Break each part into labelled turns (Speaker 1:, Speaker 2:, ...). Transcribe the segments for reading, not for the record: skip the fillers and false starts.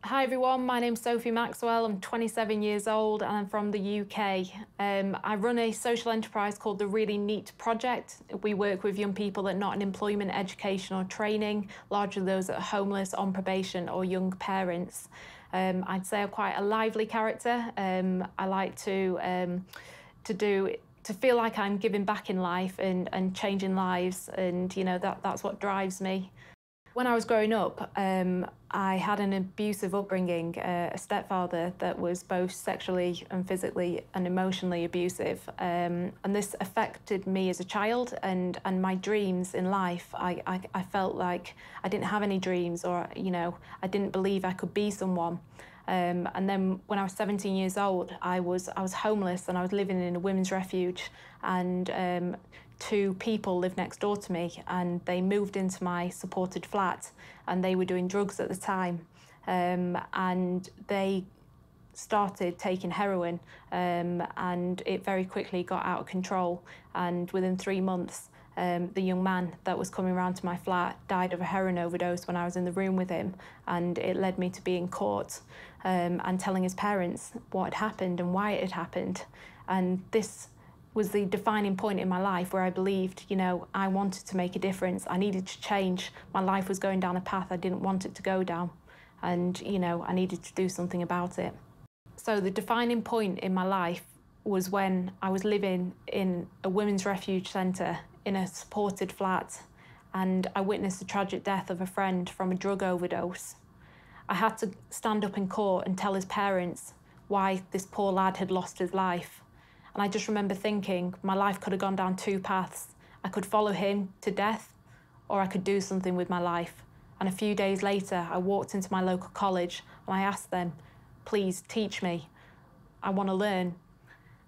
Speaker 1: Hi everyone, my name's Sophie Maxwell. I'm 27 years old and I'm from the UK. I run a social enterprise called the Really Neat Project. We work with young that are not in employment, education or training, largely those that are homeless, on probation or young parents. I'd say I'm quite a lively character. I like to feel like I'm giving back in life and changing lives, and that's what drives me. When I was growing up, I had an abusive upbringing, a stepfather that was both sexually and physically and emotionally abusive. And this affected me as a child and my dreams in life. I felt like I didn't have any dreams, or, I didn't believe I could be someone. And then when I was 17 years old, I was homeless and I was living in a women's refuge, and two people lived next door to me, and they moved into my supported flat, and they were doing drugs at the time, and they started taking heroin, and it very quickly got out of control, and within 3 months the young man that was coming around to my flat died of a heroin overdose when I was in the room with him, and it led me to being caught and telling his parents what had happened and why it had happened. And this was the defining point in my life where I believed, I wanted to make a difference. I needed to change. My life was going down a path I didn't want it to go down, and I needed to do something about it. So the defining point in my life was when I was living in a women's refuge centre in a supported flat, and I witnessed the tragic death of a friend from a drug overdose. I had to stand up in court and tell his parents why this poor lad had lost his life. And I just remember thinking my life could have gone down two paths. I could follow him to death, or I could do something with my life. And a few days later, I walked into my local college and I asked them, please teach me. I want to learn.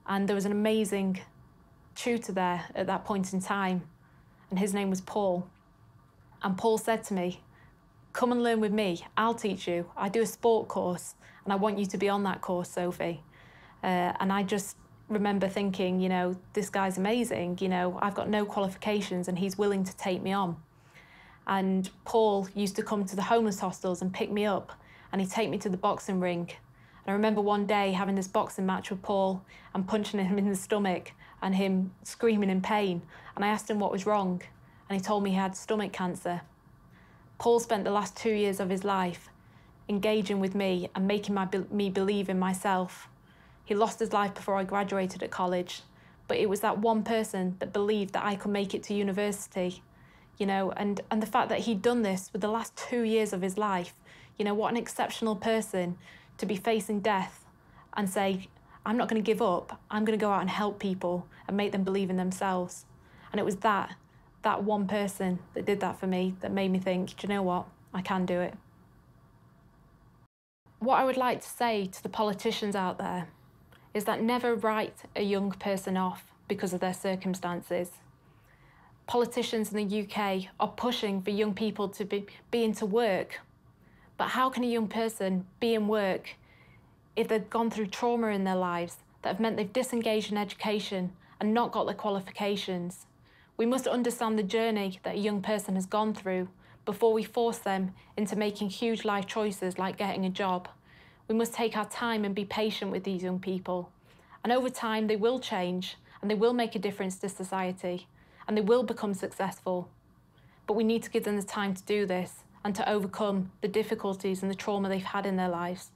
Speaker 1: And there was an amazing tutor there at that point in time, and his name was Paul. And Paul said to me, come and learn with me, I'll teach you. I do a sport course and I want you to be on that course, Sophie. And I just remember thinking, this guy's amazing, I've got no qualifications and he's willing to take me on. And Paul used to come to the homeless hostels and pick me up, and he'd take me to the boxing ring. And I remember one day having this boxing match with Paul and punching him in the stomach and him screaming in pain. And I asked him what was wrong, and he told me he had stomach cancer. Paul spent the last 2 years of his life engaging with me and making me believe in myself. He lost his life before I graduated at college, but it was that one person that believed that I could make it to university, and the fact that he'd done this with the last 2 years of his life, what an exceptional person to be facing death and say, I'm not going to give up, I'm going to go out and help people and make them believe in themselves. And it was that one person that did that for me that made me think, do you know what, I can do it. What I would like to say to the politicians out there is that never write a young person off because of their circumstances. Politicians in the UK are pushing for young people to be into work. But how can a young person be in work if they've gone through trauma in their lives that have meant they've disengaged in education and not got the qualifications? We must understand the journey that a young person has gone through before we force them into making huge life choices like getting a job. We must take our time and be patient with these young people. And over time, they will change and they will make a difference to society and they will become successful. But we need to give them the time to do this and to overcome the difficulties and the trauma they've had in their lives.